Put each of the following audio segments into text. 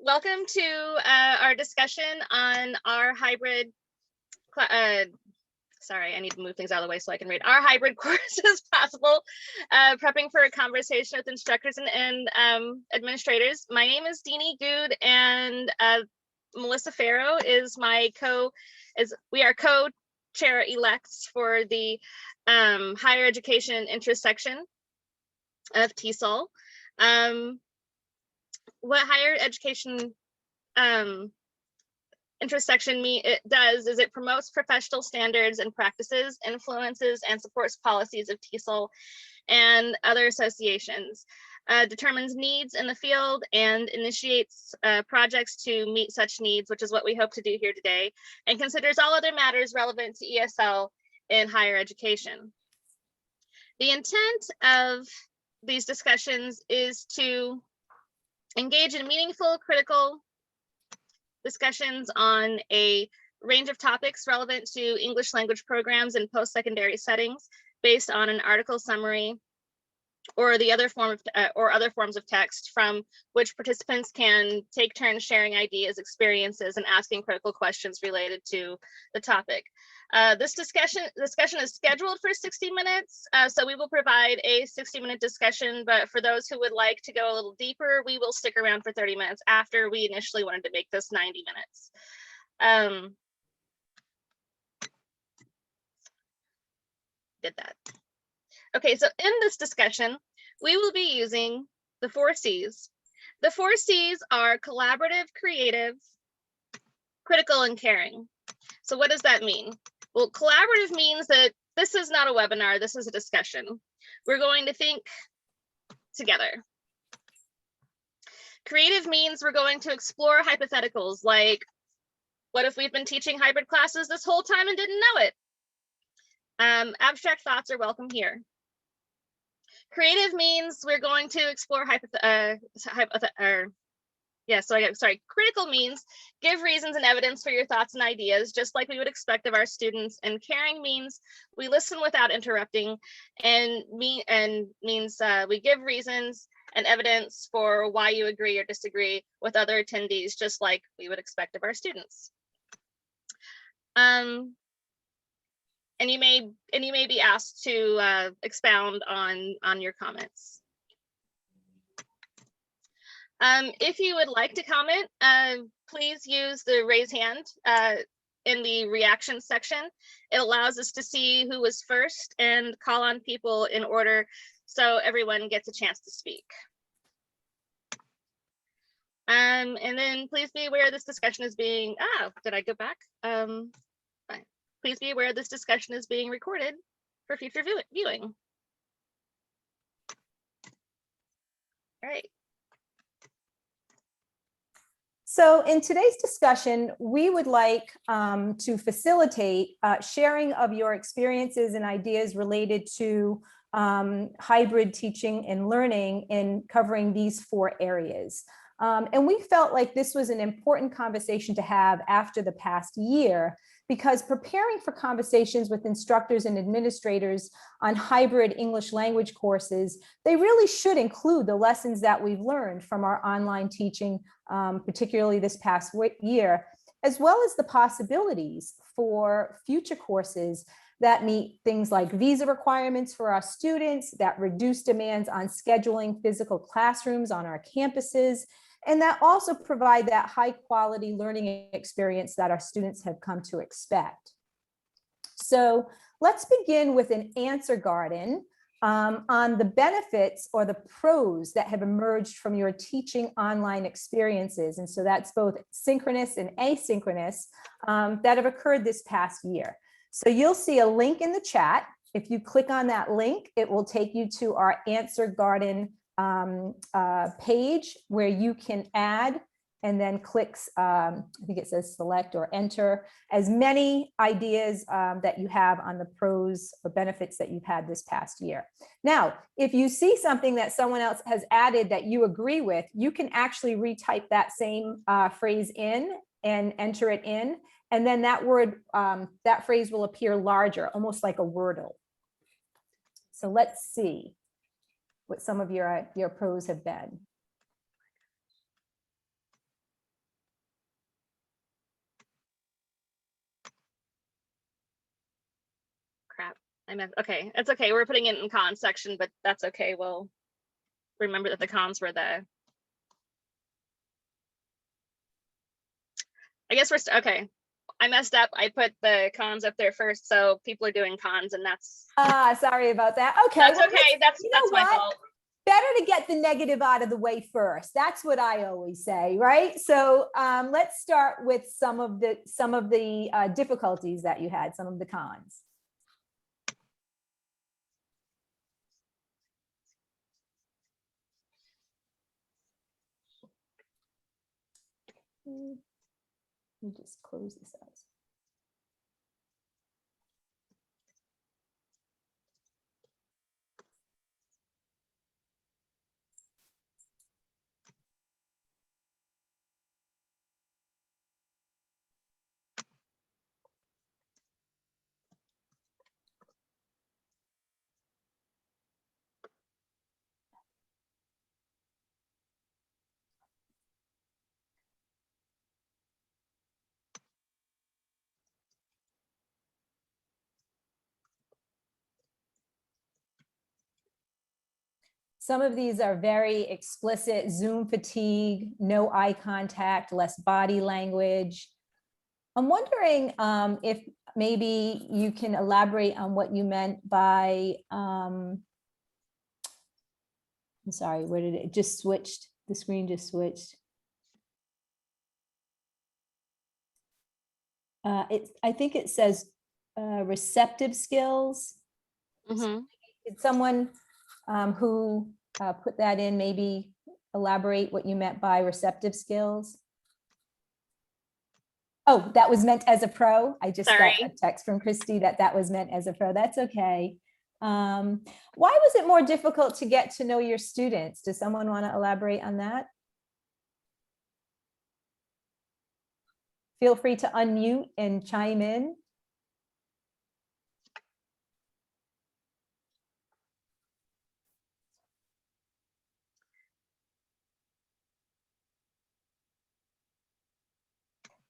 Welcome to our discussion on our hybrid, sorry, I need to move things out of the way so I can read. Our hybrid course as possible, prepping for a conversation with instructors and administrators. My name is Deanie Good, and Melissa Farrow is we are co-chair elects for the higher education intersection of TESOL. What higher education intersection does is it promotes professional standards and practices, influences and supports policies of TESOL and other associations, determines needs in the field and initiates projects to meet such needs, which is what we hope to do here today, and considers all other matters relevant to ESL in higher education. The intent of these discussions is to engage in meaningful, critical discussions on a range of topics relevant to English language programs in post-secondary settings based on an article summary or the other form of other forms of text from which participants can take turns sharing ideas, experiences, and asking critical questions related to the topic. This discussion is scheduled for 60 minutes, so we will provide a 60-minute discussion, but for those who would like to go a little deeper, we will stick around for 30 minutes after we initially wanted to make this 90 minutes. Did that. Okay, so in this discussion, we will be using the 4 C's. The 4 C's are collaborative, creative, critical, and caring. So what does that mean? Well, collaborative means that this is not a webinar, this is a discussion. We're going to think together. Creative means we're going to explore hypotheticals like, what if we've been teaching hybrid classes this whole time and didn't know it? Abstract thoughts are welcome here. Creative means we're going to explore critical means give reasons and evidence for your thoughts and ideas, just like we would expect of our students. And caring means we listen without interrupting, and means we give reasons and evidence for why you agree or disagree with other attendees, just like we would expect of our students. And you may be asked to expound on your comments. If you would like to comment, please use the raise hand in the reaction section. It allows us to see who was first and call on people in order so everyone gets a chance to speak. And then please be aware this discussion is being, did I go back? Fine. Please be aware this discussion is being recorded for future viewing. All right. So in today's discussion, we would like to facilitate sharing of your experiences and ideas related to hybrid teaching and learning in covering these 4 areas. And we felt like this was an important conversation to have after the past year, because preparing for conversations with instructors and administrators on hybrid English language courses, they really should include the lessons that we've learned from our online teaching, particularly this past year, as well as the possibilities for future courses that meet things like visa requirements for our students, that reduce demands on scheduling physical classrooms on our campuses, and that also provide that high quality learning experience that our students have come to expect. So let's begin with an answer garden on the benefits or the pros that have emerged from your teaching online experiences. And so that's both synchronous and asynchronous that have occurred this past year. So you'll see a link in the chat. If you click on that link, it will take you to our answer garden page where you can add and then clicks, I think it says select or enter, as many ideas that you have on the pros or benefits that you've had this past year. Now, if you see something that someone else has added that you agree with, you can actually retype that same phrase in and enter it in, and then that word, that phrase will appear larger, almost like a Wordle. So let's see what some of your pros have been. Okay, it's okay. We're putting it in cons section, but that's okay. We'll remember that the cons were the. I guess we're okay. I messed up. I put the cons up there first, so people are doing cons, and that's. Sorry about that. Okay. That's well, okay. That's my fault. Better to get the negative out of the way first. That's what I always say, right? So let's start with some of the difficulties that you had, some of the cons. Let me just close this out. Some of these are very explicit: Zoom fatigue, no eye contact, less body language. I'm wondering if maybe you can elaborate on what you meant by, I'm sorry, where did it just switched? The screen just switched. I think it says receptive skills. Mm-hmm. Did someone who put that in maybe elaborate what you meant by receptive skills? Oh, that was meant as a pro. I just got a text from Christy that was meant as a pro. That's okay. Why was it more difficult to get to know your students? Does someone want to elaborate on that? Feel free to unmute and chime in.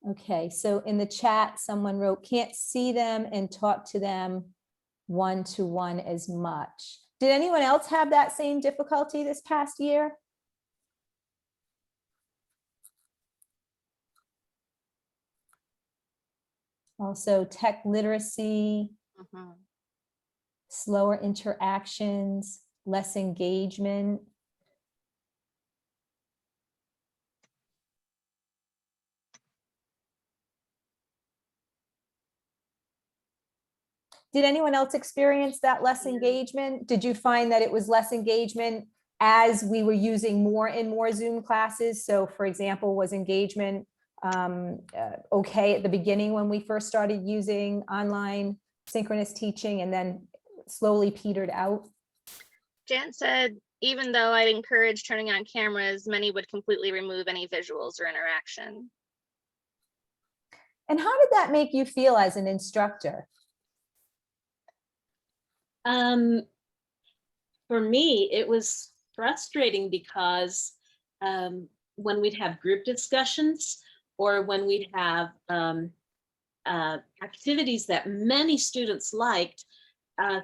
Okay, so in the chat, someone wrote, can't see them and talk to them one-to-one as much. Did anyone else have that same difficulty this past year? Also, tech literacy, slower interactions, less engagement. Did anyone else experience that less engagement? Did you find that it was less engagement as we were using more and more Zoom classes? So for example, was engagement okay at the beginning when we first started using online synchronous teaching and then slowly petered out? Jan said, even though I'd encourage turning on cameras, many would completely remove any visuals or interaction. And how did that make you feel as an instructor? For me, it was frustrating because when we'd have group discussions or when we'd have activities that many students liked,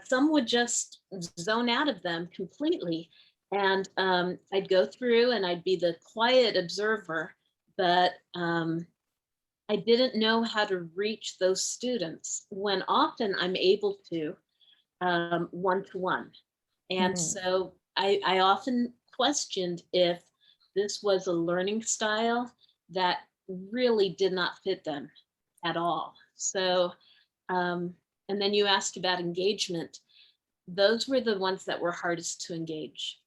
some would just zone out of them completely. And I'd go through and I'd be the quiet observer, but I didn't know how to reach those students when often I'm able to one-to-one. And so I often questioned if this was a learning style that really did not fit them at all. So, and then you asked about engagement. Those were the ones that were hardest to engage.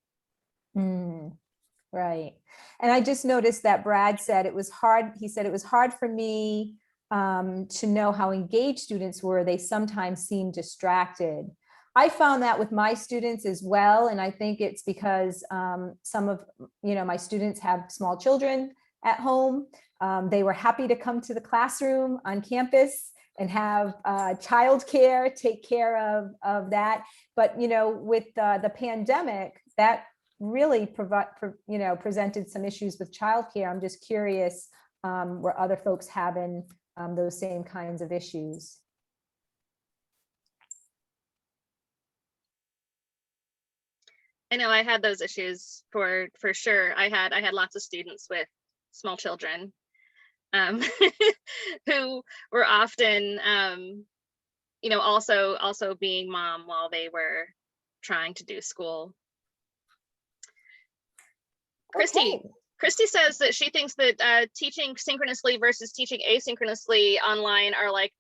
Right. And I just noticed that Brad said it was hard. He said it was hard for me to know how engaged students were. They sometimes seemed distracted. I found that with my students as well. And I think it's because some of, my students have small children at home. They were happy to come to the classroom on campus and have childcare, take care of that. But, with the pandemic, that really presented some issues with childcare. I'm just curious, were other folks having those same kinds of issues? I know I had those issues for sure. I had lots of students with small children um, who were often, you know, also being mom while they were trying to do school. Okay. Christy says that she thinks that teaching synchronously versus teaching asynchronously online are like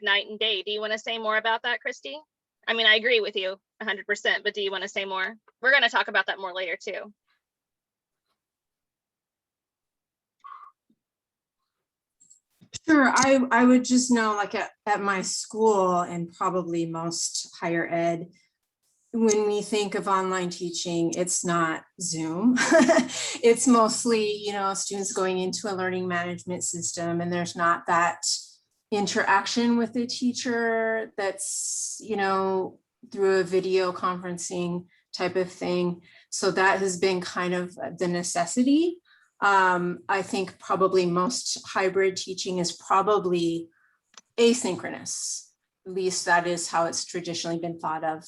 night and day. Do you want to say more about that, Christy? I mean, I agree with you 100%, but do you want to say more? We're going to talk about that more later too. Sure, I would just know, like at my school and probably most higher ed, when we think of online teaching, it's not Zoom. It's mostly, you know, students going into a learning management system, and there's not that interaction with the teacher that's, you know, through a video conferencing type of thing. So that has been kind of the necessity. I think probably most hybrid teaching is probably asynchronous. At least that is how it's traditionally been thought of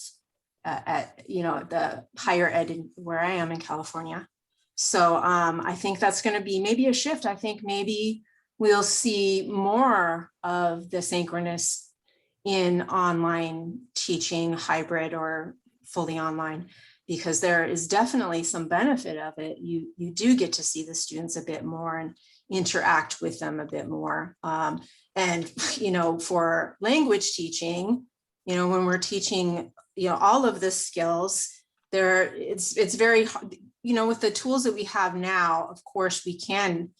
at, you know, the higher ed where I am in California. So I think that's going to be maybe a shift. I think maybe we'll see more of the synchronous in online teaching, hybrid or fully online, because there is definitely some benefit of it. You do get to see the students a bit more and interact with them a bit more. And, you know, for language teaching, you know, when we're teaching, you know, all of the skills there, it's very hard, you know, with the tools that we have now, of course, we can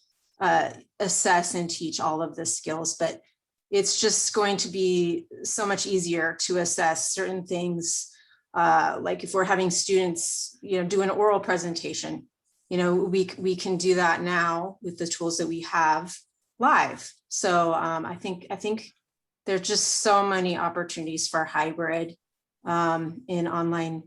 assess and teach all of the skills, but it's just going to be so much easier to assess certain things. Like if we're having students, you know, do an oral presentation, you know, we can do that now with the tools that we have live. So I think there are just so many opportunities for hybrid in online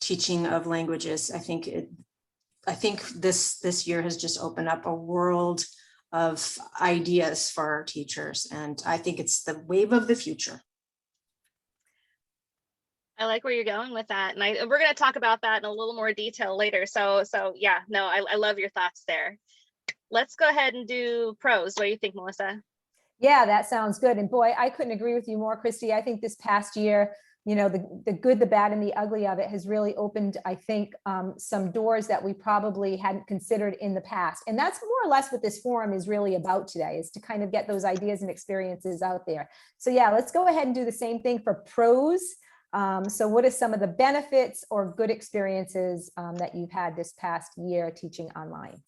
teaching of languages. I think this year has just opened up a world of ideas for our teachers, and I think it's the wave of the future. I like where you're going with that, and we're going to talk about that in a little more detail later. So yeah, no, I love your thoughts there. Let's go ahead and do pros. What do you think, Melissa? Yeah, that sounds good. And boy, I couldn't agree with you more, Christy. I think this past year, you know, the good, the bad, and the ugly of it has really opened, I think, some doors that we probably hadn't considered in the past. And that's more or less what this forum is really about today, is to kind of get those ideas and experiences out there. So yeah, let's go ahead and do the same thing for pros. So what are some of the benefits or good experiences that you've had this past year teaching online?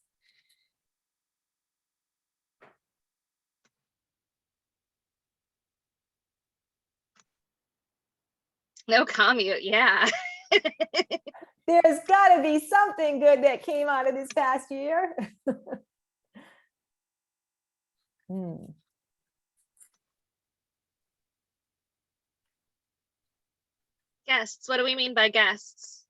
No commute, yeah. There's got to be something good that came out of this past year. Guests, what do we mean by guests?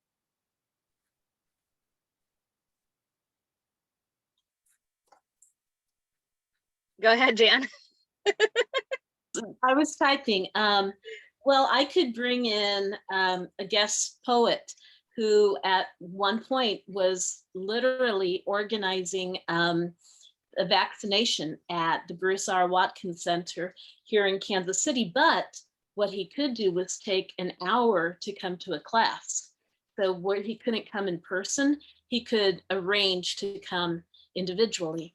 Go ahead, Jan. I was typing. Well, I could bring in a guest poet who at one point was literally organizing a vaccination at the Bruce R. Watkins Center here in Kansas City. But what he could do was take an hour to come to a class. So where he couldn't come in person, he could arrange to come individually.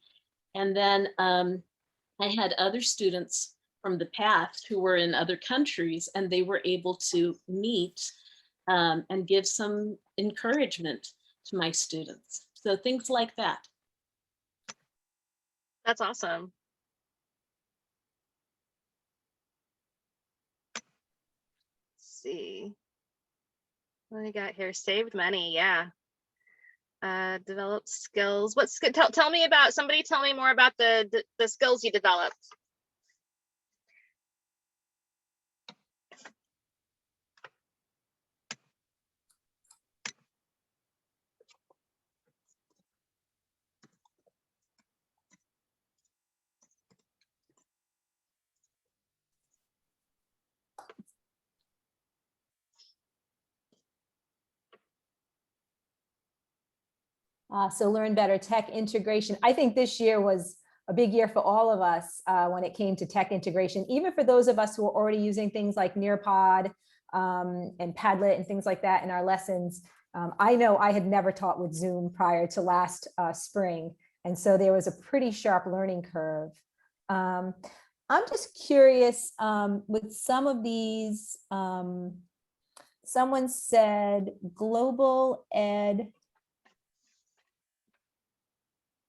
And then I had other students from the past who were in other countries, and they were able to meet and give some encouragement to my students. So things like that. That's awesome. Let's see. What do we got here? Saved money, yeah. Developed skills. What's good? Tell me about, somebody tell me more about the skills you developed. So learn better tech integration. I think this year was a big year for all of us when it came to tech integration, even for those of us who are already using things like Nearpod and Padlet and things like that in our lessons. I know I had never taught with Zoom prior to last spring. And so there was a pretty sharp learning curve. I'm just curious with some of these, someone said global ed.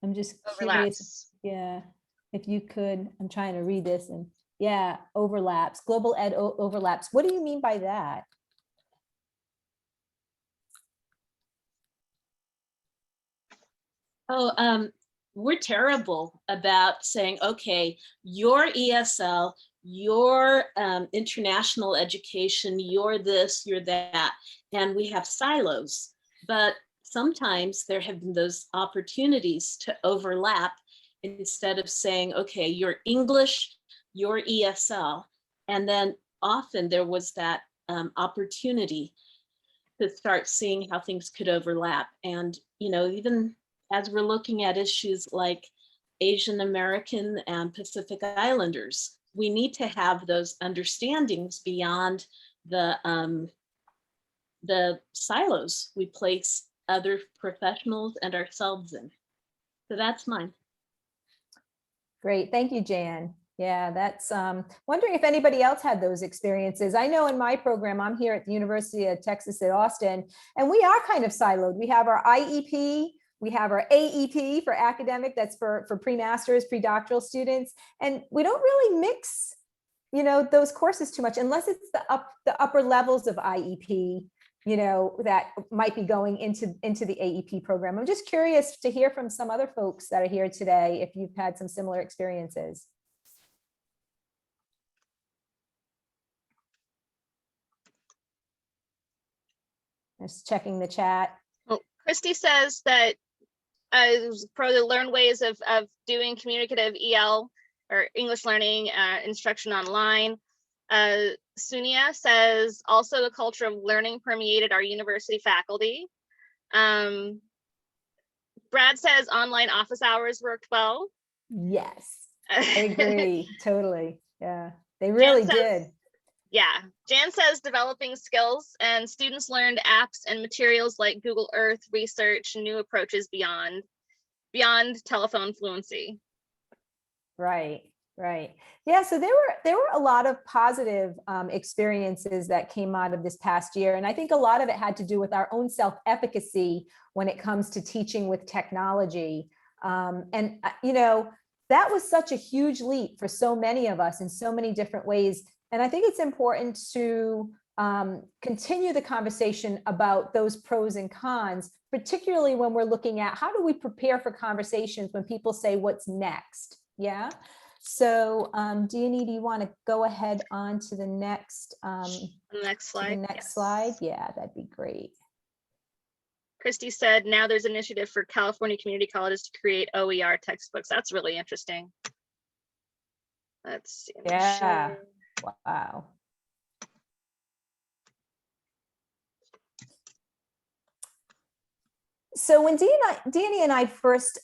I'm just curious, Overlaps. yeah, if you could, I'm trying to read this and yeah, overlaps, global ed overlaps. What do you mean by that? Oh, we're terrible about saying, okay, your ESL, your international education, you're this, you're that, and we have silos. But sometimes there have been those opportunities to overlap instead of saying, okay, your English, your ESL, and then often there was that opportunity to start seeing how things could overlap. And, you know, even as we're looking at issues like Asian American and Pacific Islanders, we need to have those understandings beyond the silos we place other professionals and ourselves in. So that's mine. Great, thank you, Jan. Yeah, that's wondering if anybody else had those experiences. I know in my program, I'm here at the University of Texas at Austin, and we are kind of siloed. We have our IEP, we have our AEP for academic, that's for pre-masters, pre-doctoral students, and we don't really mix, you know, those courses too much unless it's the upper levels of IEP, you know, that might be going into the AEP program. I'm just curious to hear from some other folks that are here today if you've had some similar experiences. Just checking the chat. Well, Christy says that pro to learn ways of doing communicative EL or English learning instruction online. Sunia says also the culture of learning permeated our university faculty. Brad says online office hours worked well. Yes, I agree. Totally. Yeah, they really did. Yeah, Jan says developing skills and students learned apps and materials like Google Earth, research, new approaches beyond telephone fluency. Right, right. Yeah, so there were a lot of positive experiences that came out of this past year. And I think a lot of it had to do with our own self-efficacy when it comes to teaching with technology. You know, that was such a huge leap for so many of us in so many different ways. And I think it's important to continue the conversation about those pros and cons, particularly when we're looking at how do we prepare for conversations when people say what's next. Yeah. So Deanie, do you want to go ahead on to the next slide? Yes. Slide? Yeah, that'd be great. Christy said, now there's an initiative for California community colleges to create OER textbooks. That's really interesting. Let's see. Yeah. Wow. So when Deanie and I first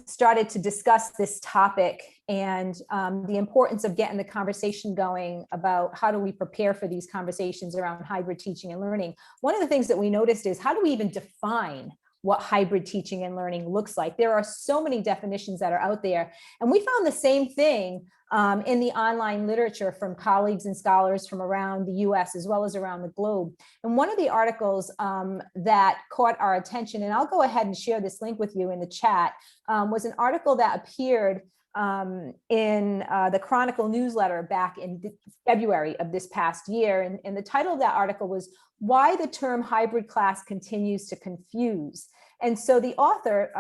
started to discuss this topic and the importance of getting the conversation going about how do we prepare for these conversations around hybrid teaching and learning, one of the things that we noticed is how do we even define what hybrid teaching and learning looks like? There are so many definitions that are out there. And we found the same thing in the online literature from colleagues and scholars from around the US as well as around the globe. And one of the articles that caught our attention, and I'll go ahead and share this link with you in the chat, was an article that appeared in the Chronicle newsletter back in February of this past year. And the title of that article was "Why the Term Hybrid Class Continues to Confuse." And so the author,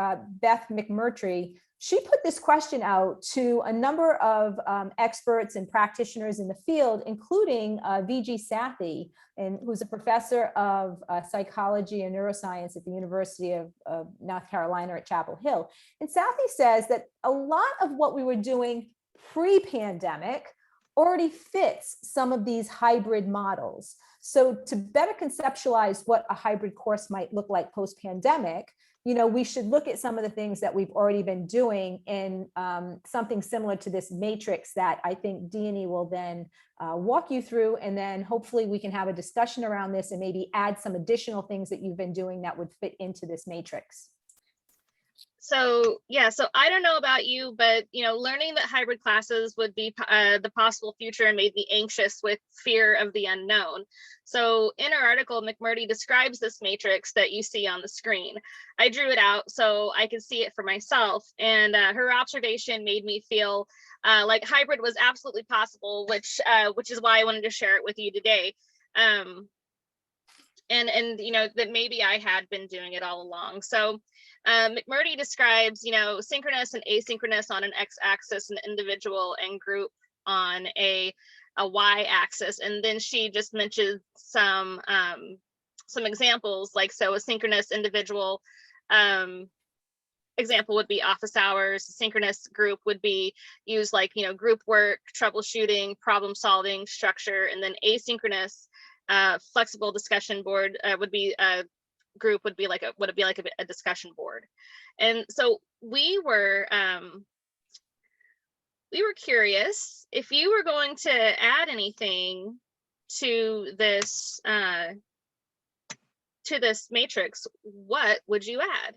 Beth McMurtry, she put this question out to a number of experts and practitioners in the field, including V.G. Sathi, who's a professor of psychology and neuroscience at the University of North Carolina at Chapel Hill. And Sathi says that a lot of what we were doing pre-pandemic already fits some of these hybrid models. So to better conceptualize what a hybrid course might look like post-pandemic, we should look at some of the things that we've already been doing in something similar to this matrix that I think Deanie will then walk you through. And then hopefully we can have a discussion around this and maybe add some additional things that you've been doing that would fit into this matrix. So yeah, so I don't know about you, but learning that hybrid classes would be the possible future made me anxious with fear of the unknown. So in her article, McMurdy describes this matrix that you see on the screen. I drew it out so I could see it for myself, and her observation made me feel like hybrid was absolutely possible, which is why I wanted to share it with you today. And that maybe I had been doing it all along. So McMurdy describes, synchronous and asynchronous on an x-axis, and individual and group on a y-axis, and then she just mentions some examples, like so a synchronous individual example would be office hours. Synchronous group would be used like group work, troubleshooting, problem solving, structure, and then asynchronous flexible discussion board would be group would be like a discussion board. And so we were curious if you were going to add anything to this matrix, what would you add?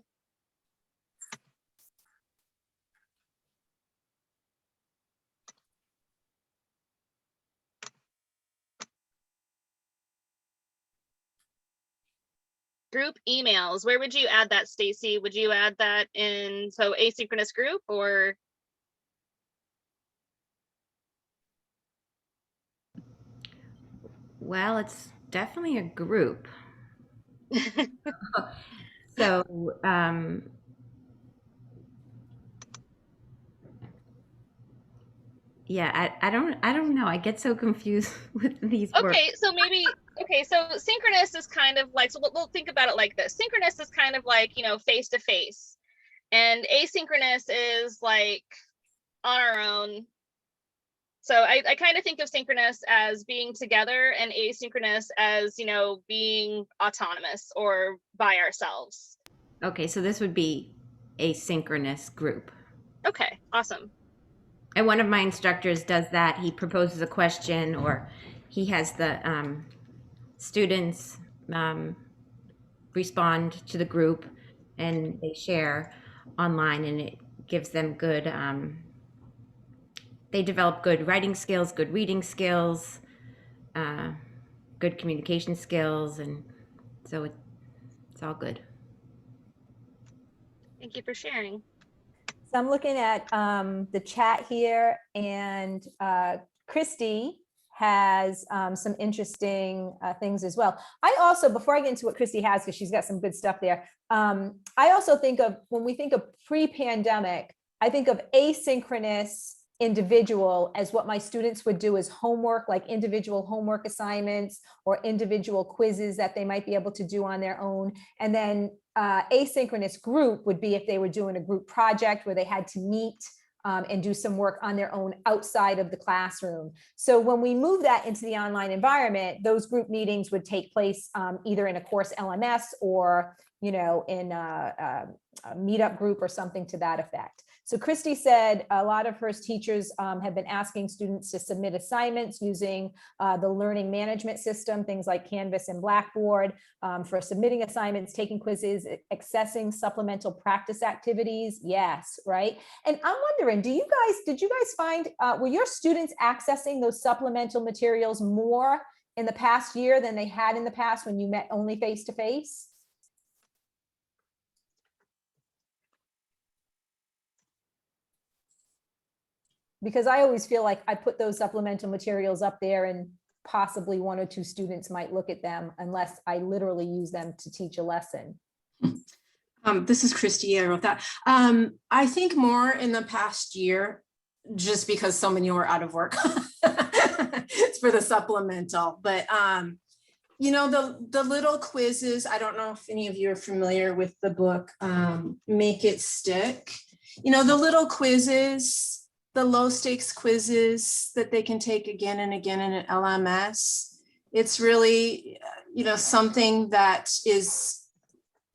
Group emails, where would you add that, Stacy? Would you add that in asynchronous group, or? Well, it's definitely a group. So yeah, I don't know. I get so confused with these words. So synchronous is kind of like, so we'll think about it like this. Synchronous is kind of like, face to face, and asynchronous is like on our own. So I kind of think of synchronous as being together, and asynchronous as, being autonomous or by ourselves. Okay, so this would be a synchronous group. Okay, awesome. And one of my instructors does that. He proposes a question, or he has the students respond to the group, and they share online, and it gives them good, they develop good writing skills, good reading skills, good communication skills, and so it's all good. Thank you for sharing. So I'm looking at the chat here, and Christy has some interesting things as well. I also, before I get into what Christy has, because she's got some good stuff there, I also think of, when we think of pre-pandemic, I think of asynchronous individual as what my students would do as homework, like individual homework assignments or individual quizzes that they might be able to do on their own. And then asynchronous group would be if they were doing a group project where they had to meet and do some work on their own outside of the classroom. So when we move that into the online environment, those group meetings would take place either in a course LMS or, in a meetup group or something to that effect. So Christy said a lot of her teachers have been asking students to submit assignments using the learning management system, things like Canvas and Blackboard, for submitting assignments, taking quizzes, accessing supplemental practice activities. Yes, right. And I'm wondering, did you guys find, were your students accessing those supplemental materials more in the past year than they had in the past when you met only face-to-face? Because I always feel like I put those supplemental materials up there and possibly one or two students might look at them unless I literally use them to teach a lesson. This is Christy, I wrote that. I think more in the past year, just because so many were out of work. It's for the supplemental, but the little quizzes, I don't know if any of you are familiar with the book, Make It Stick. The little quizzes, the low stakes quizzes that they can take again and again in an LMS. It's really, something that is,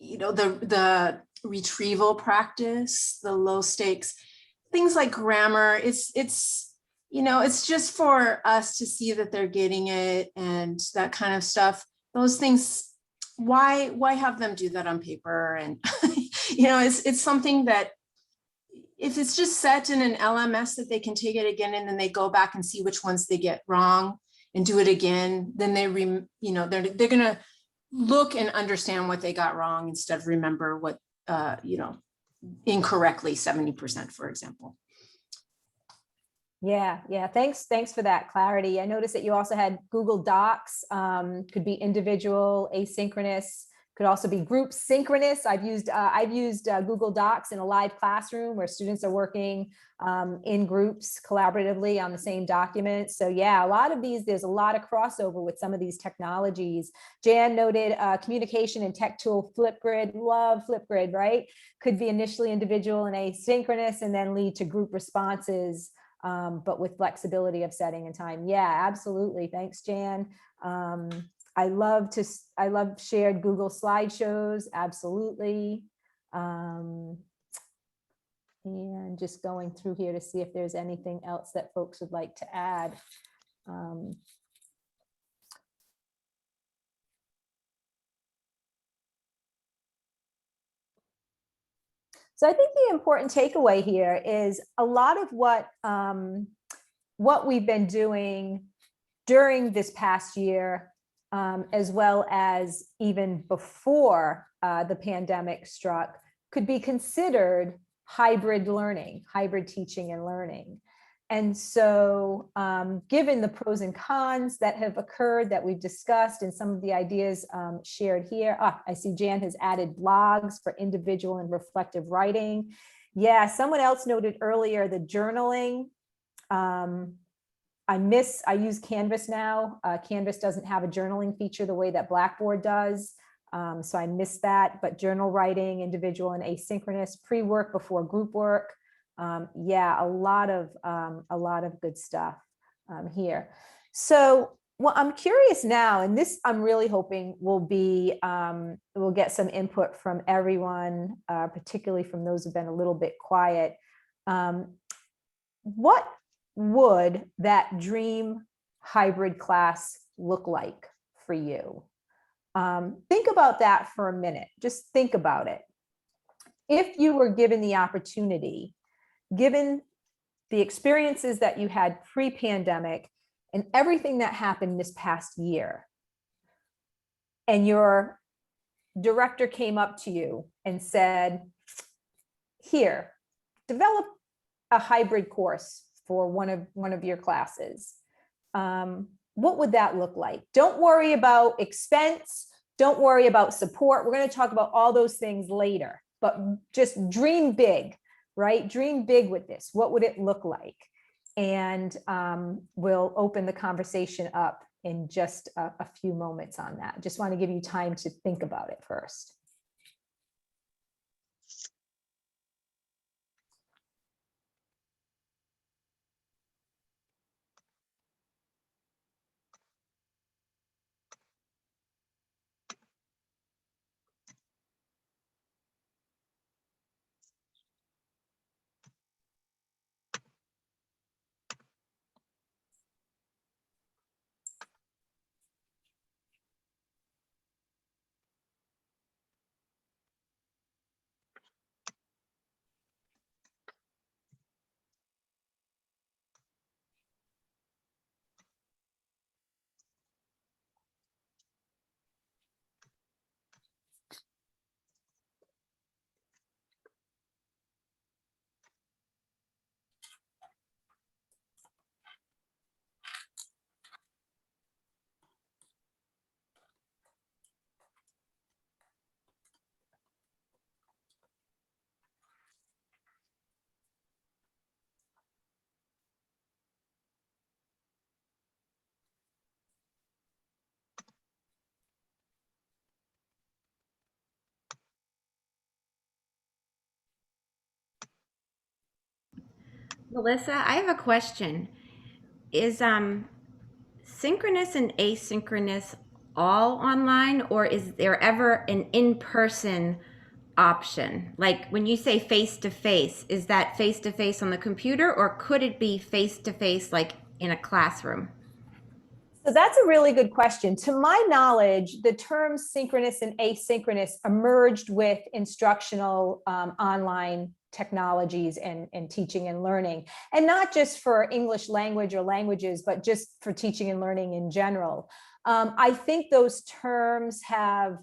the retrieval practice, the low stakes, things like grammar. It's you know, it's just for us to see that they're getting it and that kind of stuff. Those things, why have them do that on paper? And you know, it's something that if it's just set in an LMS that they can take it again and then they go back and see which ones they get wrong and do it again, then you know, they're gonna look and understand what they got wrong instead of remember what you know, incorrectly 70%, for example. Yeah, thanks for that clarity. I noticed that you also had Google Docs, could be individual, asynchronous, could also be group synchronous. I've used Google Docs in a live classroom where students are working in groups collaboratively on the same document. So yeah, a lot of these, there's a lot of crossover with some of these technologies. Jan noted communication and tech tool Flipgrid, love Flipgrid, right? Could be initially individual and asynchronous and then lead to group responses, but with flexibility of setting and time. Yeah, absolutely. Thanks, Jan. I love shared Google slideshows. Absolutely. And just going through here to see if there's anything else that folks would like to add. So I think the important takeaway here is a lot of what we've been doing during this past year, as well as even before the pandemic struck, could be considered hybrid learning, hybrid teaching and learning. And so given the pros and cons that have occurred that we've discussed and some of the ideas shared here, I see Jan has added blogs for individual and reflective writing. Yeah, someone else noted earlier the journaling. I use Canvas now. Canvas doesn't have a journaling feature the way that Blackboard does. So I missed that, but journal writing, individual and asynchronous, pre-work before group work. Yeah, a lot of good stuff here. So well, I'm curious now, and this I'm really hoping will be, we'll get some input from everyone, particularly from those who've been a little bit quiet. What would that dream hybrid class look like for you? Think about that for a minute. Just think about it. If you were given the opportunity, given the experiences that you had pre-pandemic and everything that happened this past year, and your director came up to you and said, here, develop a hybrid course for one of your classes. What would that look like? Don't worry about expense. Don't worry about support. We're going to talk about all those things later, but just dream big, right? Dream big with this. What would it look like? And we'll open the conversation up in just a few moments on that. Just want to give you time to think about it first. Melissa, I have a question. Is synchronous and asynchronous all online, or is there ever an in-person option? Like when you say face-to-face, is that face-to-face on the computer, or could it be face-to-face like in a classroom? So that's a really good question. To my knowledge, the terms synchronous and asynchronous emerged with instructional online technologies and teaching and learning, and not just for English language or languages, but just for teaching and learning in general. I think those terms have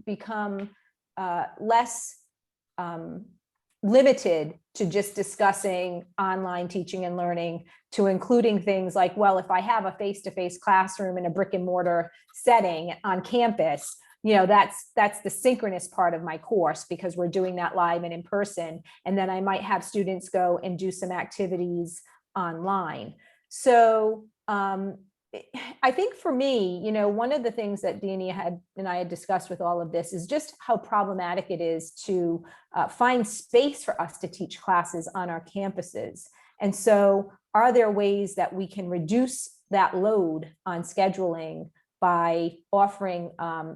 become less limited to just discussing online teaching and learning, to including things like, well, if I have a face-to-face classroom in a brick and mortar setting on campus, you know, that's the synchronous part of my course because we're doing that live and in person. And then I might have students go and do some activities online. So I think for me, you know, one of the things that Deanie and I had discussed with all of this is just how problematic it is to find space for us to teach classes on our campuses. And so are there ways that we can reduce that load on scheduling by offering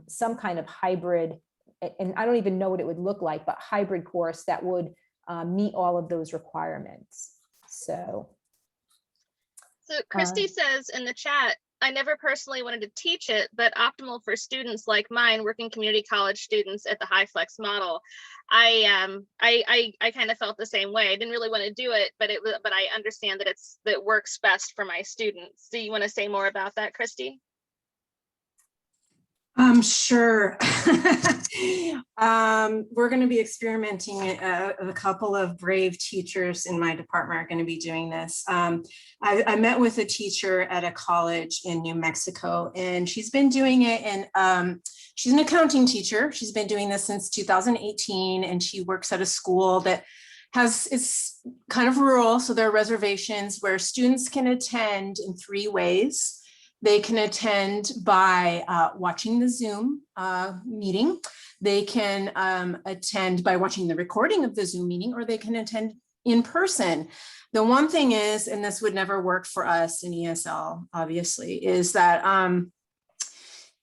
some kind of hybrid, and I don't even know what it would look like, but hybrid course that would meet all of those requirements. So Christy says in the chat, I never personally wanted to teach it, but optimal for students like mine, working community college students at the HEIS model. I kind of felt the same way. I didn't really want to do it, but I understand that that works best for my students. Do you want to say more about that, Christy? Sure. We're going to be experimenting. A couple of brave teachers in my department are going to be doing this. I met with a teacher at a college in New Mexico, and she's been doing it. And she's an accounting teacher. She's been doing this since 2018, and she works at a school that it's kind of rural. So there are reservations where students can attend in 3 ways. They can attend by watching the Zoom meeting. They can attend by watching the recording of the Zoom meeting, or they can attend in person. The one thing is, and this would never work for us in ESL, obviously, is that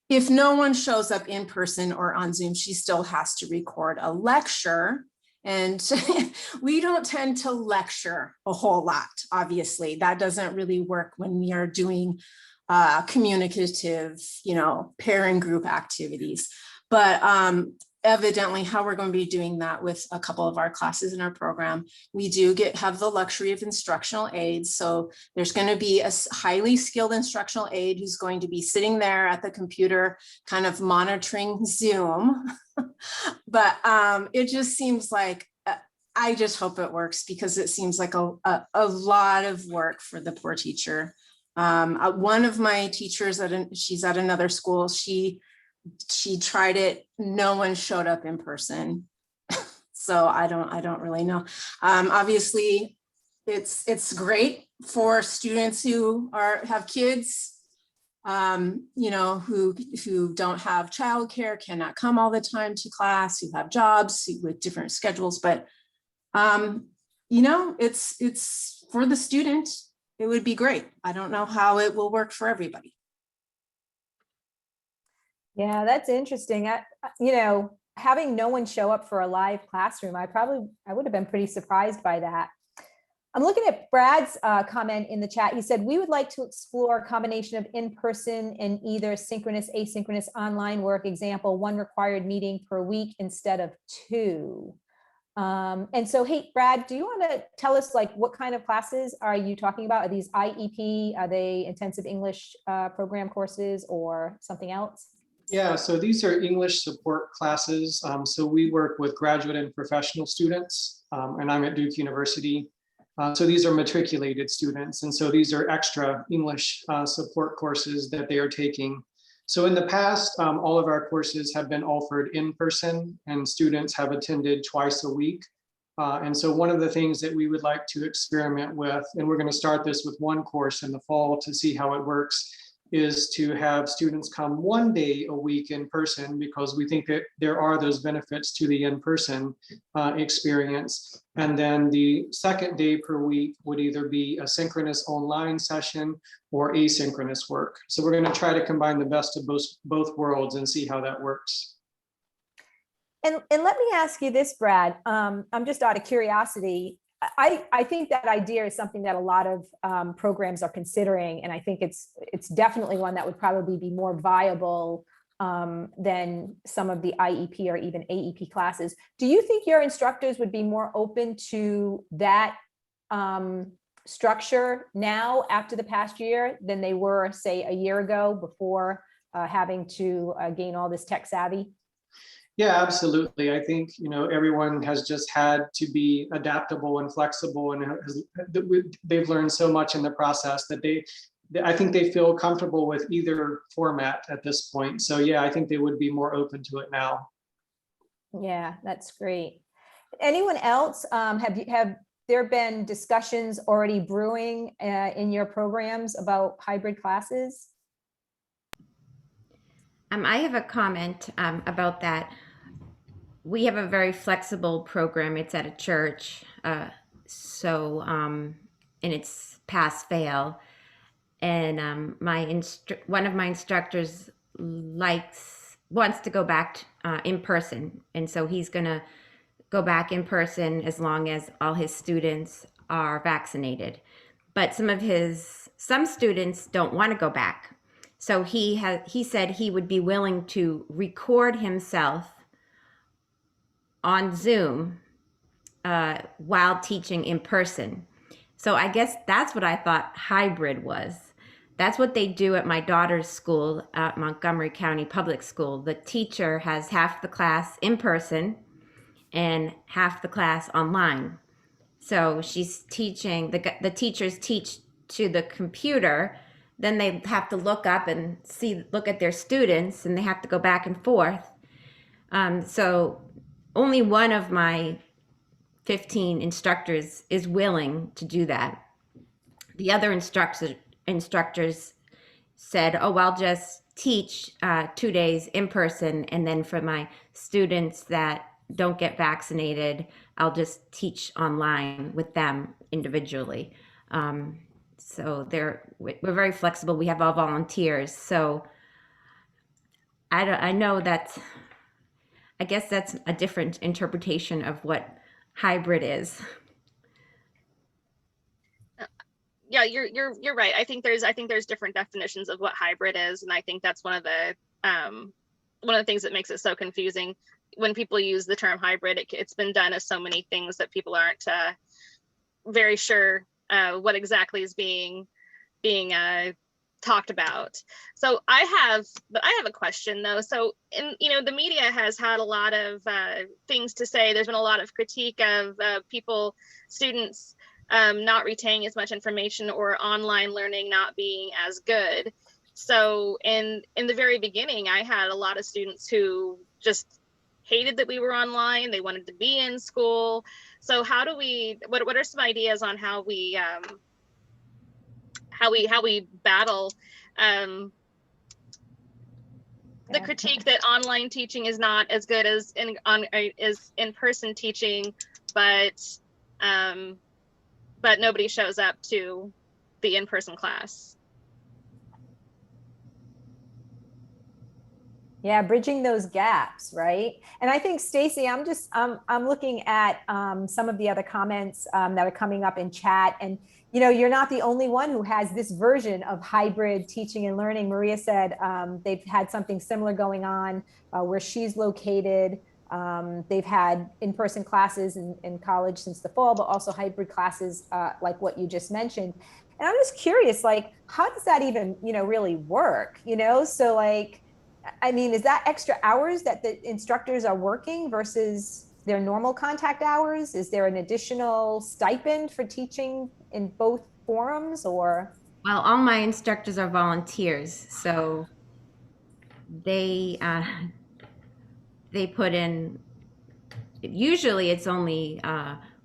if no one shows up in person or on Zoom, she still has to record a lecture. And we don't tend to lecture a whole lot, obviously. That doesn't really work when we are doing communicative, you know, parent group activities. But evidently how we're going to be doing that with a couple of our classes in our program, we do have the luxury of instructional aides. So there's going to be a highly skilled instructional aide who's going to be sitting there at the computer, kind of monitoring Zoom. But it just seems like, I just hope it works, because it seems like a lot of work for the poor teacher. One of my teachers she's at another school. She tried it. No one showed up in person. So I don't really know. Obviously it's great for students who have kids, you know, who don't have childcare, cannot come all the time to class, who have jobs with different schedules. But, you know, it's for the student. It would be great. I don't know how it will work for everybody. yeah, that's interesting. You know, having no one show up for a live classroom, I would have been pretty surprised by that. I'm looking at Brad's comment in the chat. He said, we would like to explore a combination of in-person and either synchronous, asynchronous online work. Example, 1 required meeting per week instead of 2. And so, hey, Brad, do you want to tell us, like, what kind of classes are you talking about? Are these IEP? Are they intensive English program courses or something else? Yeah, so these are English support classes. So we work with graduate and professional students, and I'm at Duke University. So these are matriculated students. And so these are extra English support courses that they are taking. So in the past, all of our courses have been offered in person, and students have attended twice a week. And so one of the things that we would like to experiment with, and we're going to start this with one course in the fall to see how it works, is to have students come 1 day a week in person, because we think that there are those benefits to the in-person experience. And then the second day per week would either be a synchronous online session or asynchronous work. So we're going to try to combine the best of both worlds and see how that works. And let me ask you this, Brad. I'm just out of curiosity. I think that idea is something that a lot of programs are considering, and I think it's definitely one that would probably be more viable than some of the IEP or even AEP classes. Do you think your instructors would be more open to that structure now after the past year than they were, say, a year ago before having to gain all this tech savvy? Yeah, absolutely. I think, everyone has just had to be adaptable and flexible, and they've learned so much in the process that I think they feel comfortable with either format at this point. So yeah, I think they would be more open to it now. Yeah, that's great. Anyone else? Have there been discussions already brewing in your programs about hybrid classes? I have a comment about that. We have a very flexible program. It's at a church, and it's pass fail. And one of my instructors wants to go back in person, and so he's gonna go back in person as long as all his students are vaccinated. But some students don't want to go back, so he said he would be willing to record himself on Zoom while teaching in person. So I guess that's what I thought hybrid was. That's what they do at my daughter's school at Montgomery County Public School. The teacher has half the class in person and half the class online. So she's teaching, the teachers teach to the computer, then they have to look up and look at their students, and they have to go back and forth. So only one of my 15 instructors is willing to do that. The other instructors said, oh, I'll just teach 2 days in person, and then for my students that don't get vaccinated, I'll just teach online with them individually. So we're very flexible. We have all volunteers. So I know I guess that's a different interpretation of what hybrid is. Yeah, you're right. I think there's different definitions of what hybrid is, and I think that's one of the things that makes it so confusing when people use the term hybrid. It's been done as so many things that people aren't very sure what exactly is being talked about. So I have a question though. So the media has had a lot of things to say. There's been a lot of critique of students not retaining as much information, or online learning not being as good. So in the very beginning, I had a lot of students who just hated that we were online. They wanted to be in school. So what are some ideas on how we battle the critique that online teaching is not as good as in-person teaching, but nobody shows up to the in-person class? Yeah, bridging those gaps, right? And I think, Stacy, I'm looking at some of the other comments that are coming up in chat, and you're not the only one who has this version of hybrid teaching and learning. Maria said they've had something similar going on where she's located. They've had in-person classes in college since the fall, but also hybrid classes like what you just mentioned. And I'm just curious, like, how does that even, really work? So like, I mean, is that extra hours that the instructors are working versus their normal contact hours? Is there an additional stipend for teaching in both forums, or? Well, all my instructors are volunteers, so they put in, usually it's only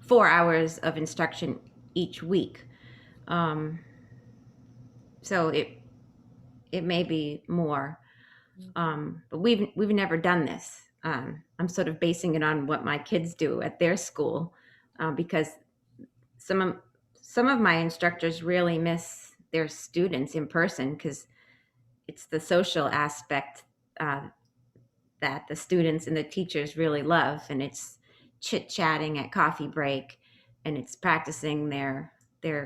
4 hours of instruction each week. So it may be more. But we've never done this. I'm sort of basing it on what my kids do at their school, because some of my instructors really miss their students in person, because it's the social aspect that the students and the teachers really love, and it's chit-chatting at coffee break, and it's practicing their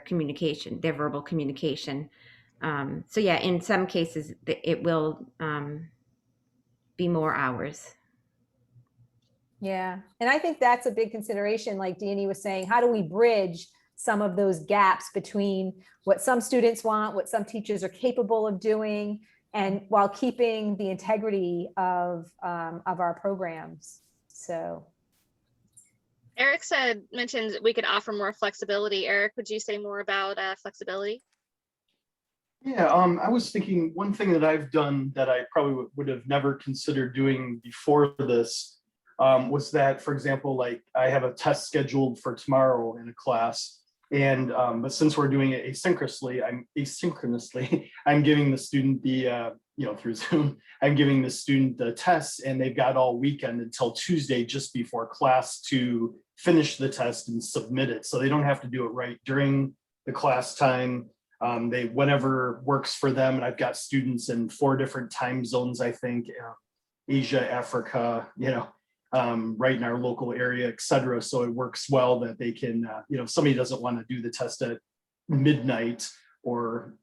communication, their verbal communication. So yeah, in some cases it will be more hours. Yeah, and I think that's a big consideration, like Deanie was saying, how do we bridge some of those gaps between what some students want, what some teachers are capable of doing, and while keeping the integrity of our programs. So Eric mentioned we could offer more flexibility. Eric, would you say more about flexibility? Yeah, I was thinking one thing that I've done that I probably would have never considered doing before this was that, for example, like I have a test scheduled for tomorrow in a class, and but since we're doing it asynchronously, I'm giving the student the through Zoom, I'm giving the student the tests, and they've got all weekend until Tuesday just before class to finish the test and submit it, so they don't have to do it right during the class time. They whatever works for them, and I've got students in 4 different time zones, I think, Asia, Africa, right in our local area, et cetera. So it works well that they can, if somebody doesn't want to do the test at midnight, or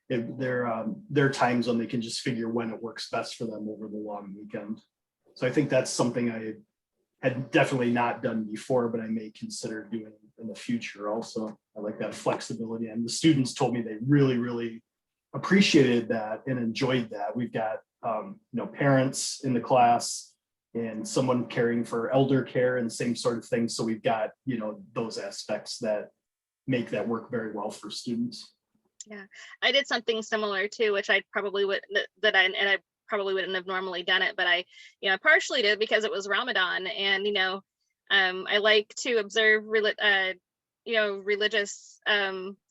their time zone, they can just figure when it works best for them over the long weekend. So I think that's something I had definitely not done before, but I may consider doing in the future also. I like that flexibility, and the students told me they really, really appreciated that and enjoyed that. We've got parents in the class and someone caring for elder care and same sort of thing. So we've got those aspects that make that work very well for students. Yeah, I did something similar too, which I probably I probably wouldn't have normally done it, but I partially did because it was Ramadan, and I like to observe religious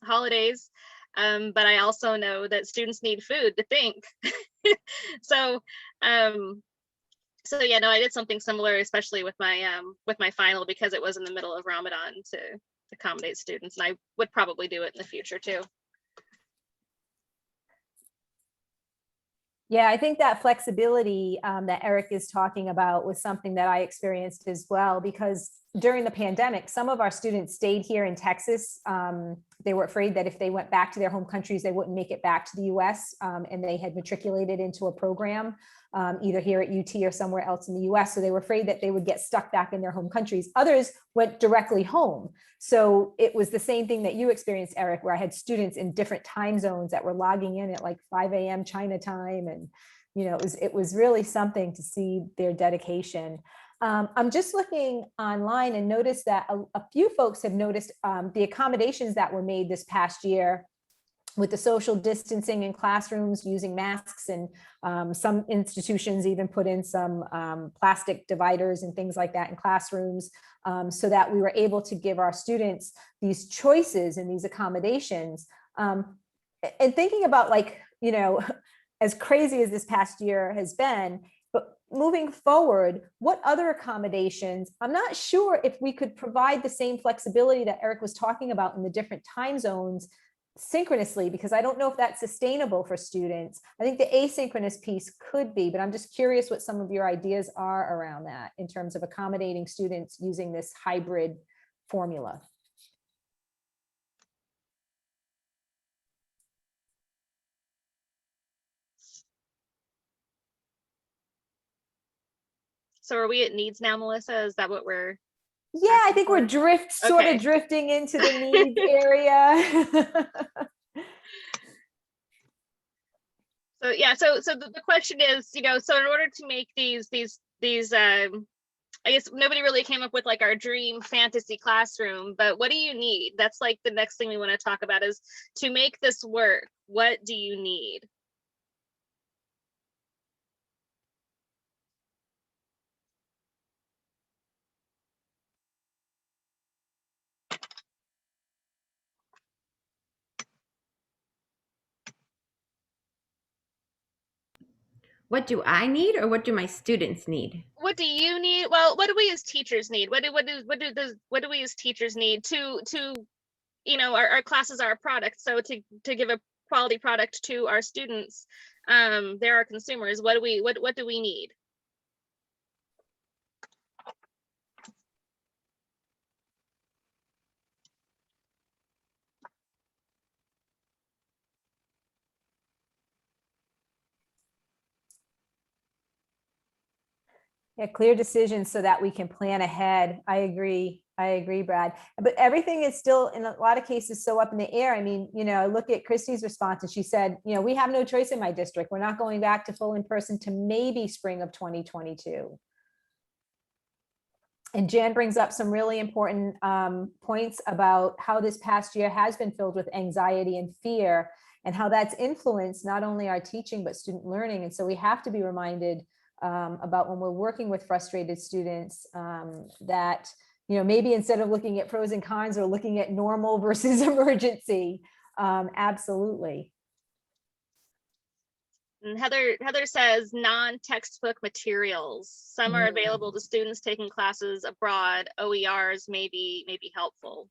holidays, but I also know that students need food to think. So yeah, no, I did something similar, especially with my final, because it was in the middle of Ramadan, to accommodate students, and I would probably do it in the future too. yeah, I think that flexibility that Eric is talking about was something that I experienced as well, because during the pandemic, some of our students stayed here in Texas. They were afraid that if they went back to their home countries, they wouldn't make it back to the US, and they had matriculated into a program either here at UT or somewhere else in the US. So they were afraid that they would get stuck back in their home countries. Others went directly home. So it was the same thing that you experienced, Eric, where I had students in different time zones that were logging in at like 5 a.m. China time. And, it was really something to see their dedication. I'm just looking online and noticed that a few folks have noticed the accommodations that were made this past year with the social distancing in classrooms, using masks, and some institutions even put in some plastic dividers and things like that in classrooms, so that we were able to give our students these choices and these accommodations. And thinking about, as crazy as this past year has been, but moving forward, what other accommodations? I'm not sure if we could provide the same flexibility that Eric was talking about in the different time zones synchronously, because I don't know if that's sustainable for students. I think the asynchronous piece could be, but I'm just curious what some of your ideas are around that in terms of accommodating students using this hybrid formula. So are we at needs now, Melissa? Is that what we're? Yeah, I think we're sort of drifting into the needs area. So yeah, so the question is, so in order to make these I guess nobody really came up with like our dream fantasy classroom, but what do you need? That's like the next thing we want to talk about, is to make this work, what do you need? What do I need, or what do my students need? What do you need? Well, what do we as teachers need? What do we as teachers need to our classes are a product, so to give a quality product to our students, they're our consumers. What do we need? Yeah, clear decisions so that we can plan ahead. I agree, Brad. But everything is still, in a lot of cases, so up in the air. I mean, look at Christy's response, and she said, we have no choice in my district. We're not going back to full in person to maybe spring of 2022. And Jan brings up some really important points about how this past year has been filled with anxiety and fear, and how that's influenced not only our teaching, but student learning. And so we have to be reminded about, when we're working with frustrated students, that, maybe instead of looking at pros and cons, or looking at normal versus emergency. Absolutely. And Heather says non-textbook materials. Some are available to students taking classes abroad. OERs may be helpful.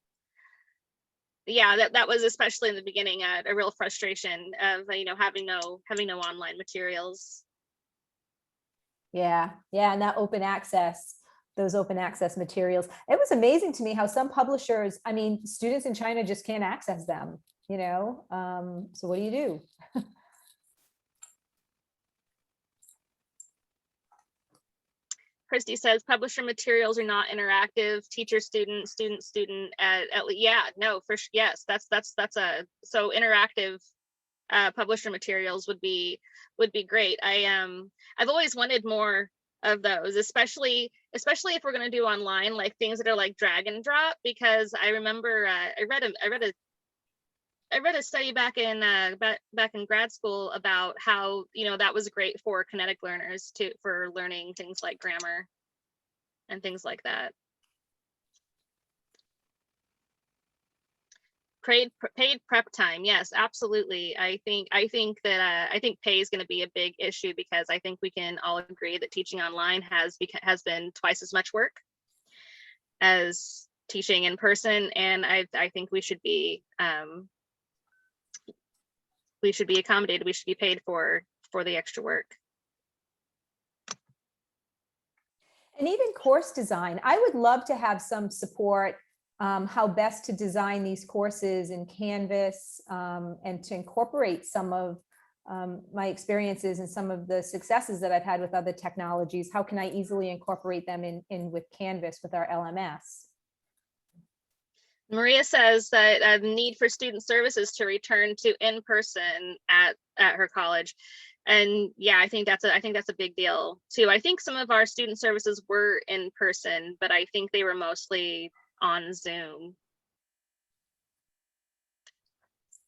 Yeah, that was especially in the beginning a real frustration of having no online materials. Yeah, and that open access, those open access materials. It was amazing to me how some publishers, I mean, students in China just can't access them, so what do you do? Christy says publisher materials are not interactive. Teacher, student, student. Yeah, no, yes, that's so interactive. Publisher materials would be great. I've always wanted more of those, especially if we're going to do online, like things that are like drag and drop, because I remember I read a study back in grad school about how that was great for kinetic learners for learning things like grammar and things like that. Paid prep time, yes, absolutely. I think pay is going to be a big issue, because I think we can all agree that teaching online has been twice as much work as teaching in person, and I think we should be accommodated. We should be paid for the extra work. And even course design, I would love to have some support, how best to design these courses in Canvas, and to incorporate some of my experiences and some of the successes that I've had with other technologies. How can I easily incorporate them in with Canvas with our LMS? Maria says that the need for student services to return to in-person at her college. And yeah, I think that's a big deal too. I think some of our student services were in person, but I think they were mostly on Zoom,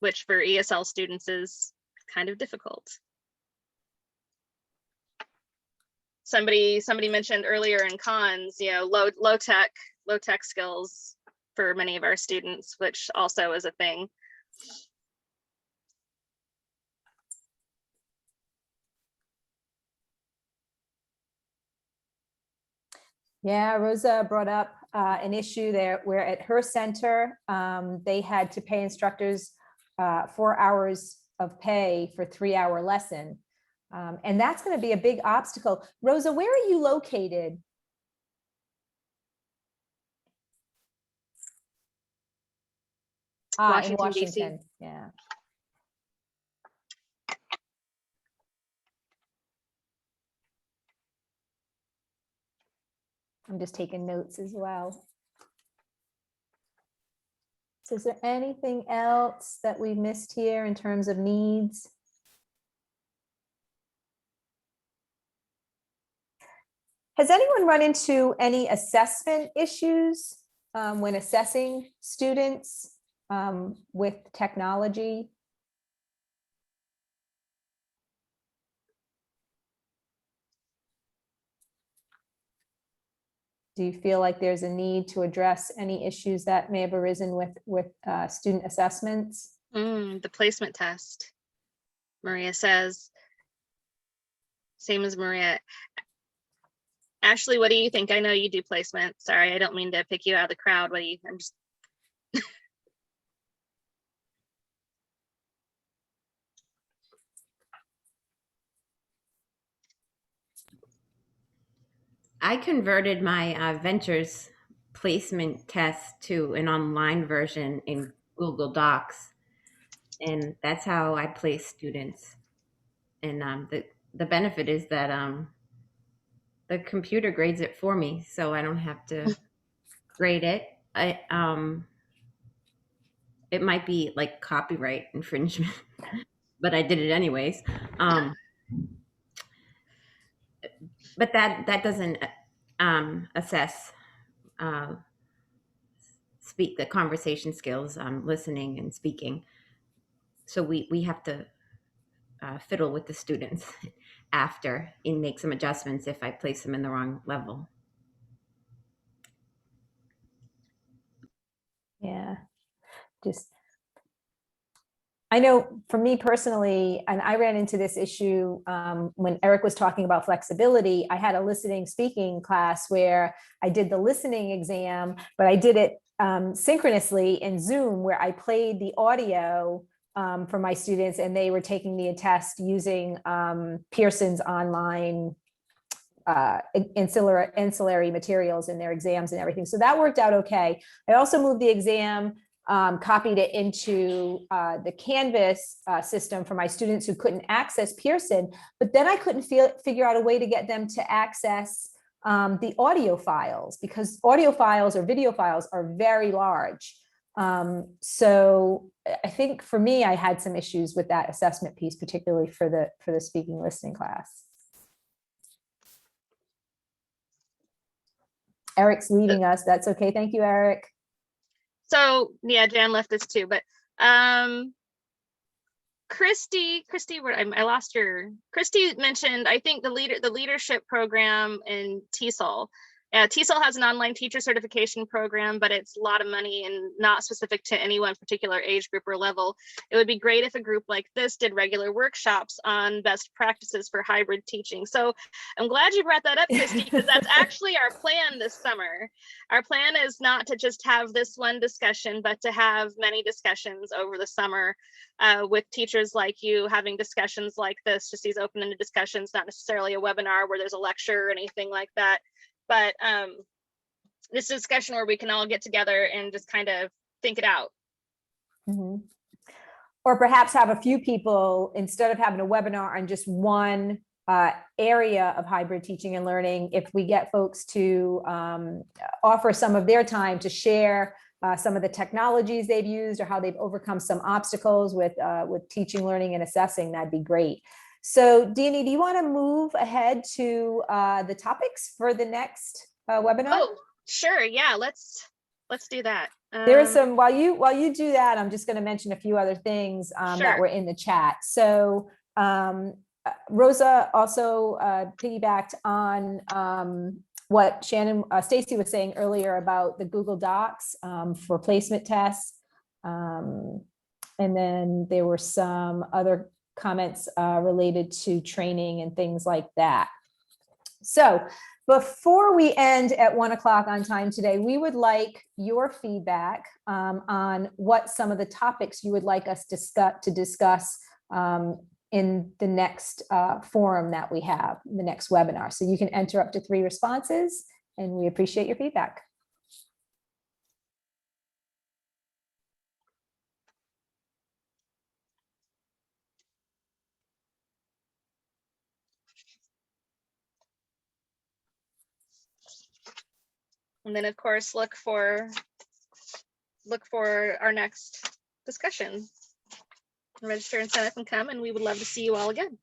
which for ESL students is kind of difficult. Somebody mentioned earlier in cons, low tech skills for many of our students, which also is a thing. Yeah, Rosa brought up an issue there where at her center, they had to pay instructors 4 hours of pay for 3-hour lesson. And that's going to be a big obstacle. Rosa, where are you located? In Washington, DC. Yeah. I'm just taking notes as well. So is there anything else that we've missed here in terms of needs? Has anyone run into any assessment issues when assessing students with technology? Do you feel like there's a need to address any issues that may have arisen with student assessments? The placement test, Maria says. Same as Maria. Ashley, what do you think? I know you do placement. Sorry, I don't mean to pick you out of the crowd. What do you? I'm just. I converted my ventures placement test to an online version in Google Docs, and that's how I place students. And the benefit is that the computer grades it for me, so I don't have to grade it. It might be like copyright infringement, but I did it anyways. But that doesn't assess speak the conversation skills, listening and speaking. So we have to fiddle with the students after and make some adjustments if I place them in the wrong level. Yeah, just, I know for me personally, and I ran into this issue when Eric was talking about flexibility. I had a listening speaking class where I did the listening exam, but I did it synchronously in Zoom, where I played the audio for my students, and they were taking the test using Pearson's online ancillary materials in their exams and everything. So that worked out okay. I also moved the exam, copied it into the Canvas system for my students who couldn't access Pearson, but then I couldn't figure out a way to get them to access the audio files, because audio files or video files are very large. So I think for me, I had some issues with that assessment piece, particularly for the speaking listening class. Eric's leaving us. That's okay. Thank you, Eric. So yeah, Jan left us too, but Christy, I lost your. Christy mentioned, I think the leadership program in TESOL. TESOL has an online teacher certification program, but it's a lot of money and not specific to any one particular age group or level. It would be great if a group like this did regular workshops on best practices for hybrid teaching. So I'm glad you brought that up, Christy, because that's actually our plan this summer. Our plan is not to just have this one discussion, but to have many discussions over the summer with teachers like you, having discussions like this, just these open-ended discussions, not necessarily a webinar where there's a lecture or anything like that. But this discussion where we can all get together and just kind of think it out. Mm-hmm. Or perhaps have a few people, instead of having a webinar on just one area of hybrid teaching and learning, if we get folks to offer some of their time to share some of the technologies they've used or how they've overcome some obstacles with teaching, learning, and assessing, that'd be great. So Deanie, do you want to move ahead to the topics for the next webinar? Oh, sure. Yeah, let's do that. There is some, while you do that, I'm just going to mention a few other things that Sure. were in the chat. So Rosa also piggybacked on what Stacy was saying earlier about the Google Docs for placement tests. And then there were some other comments related to training and things like that. So before we end at 1 o'clock on time today, we would like your feedback on what some of the topics you would like us to discuss in the next forum that we have, the next webinar. So you can enter up to 3 responses, and we appreciate your feedback. And then of course, look for our next discussion. Register and sign up and come, and we would love to see you all again.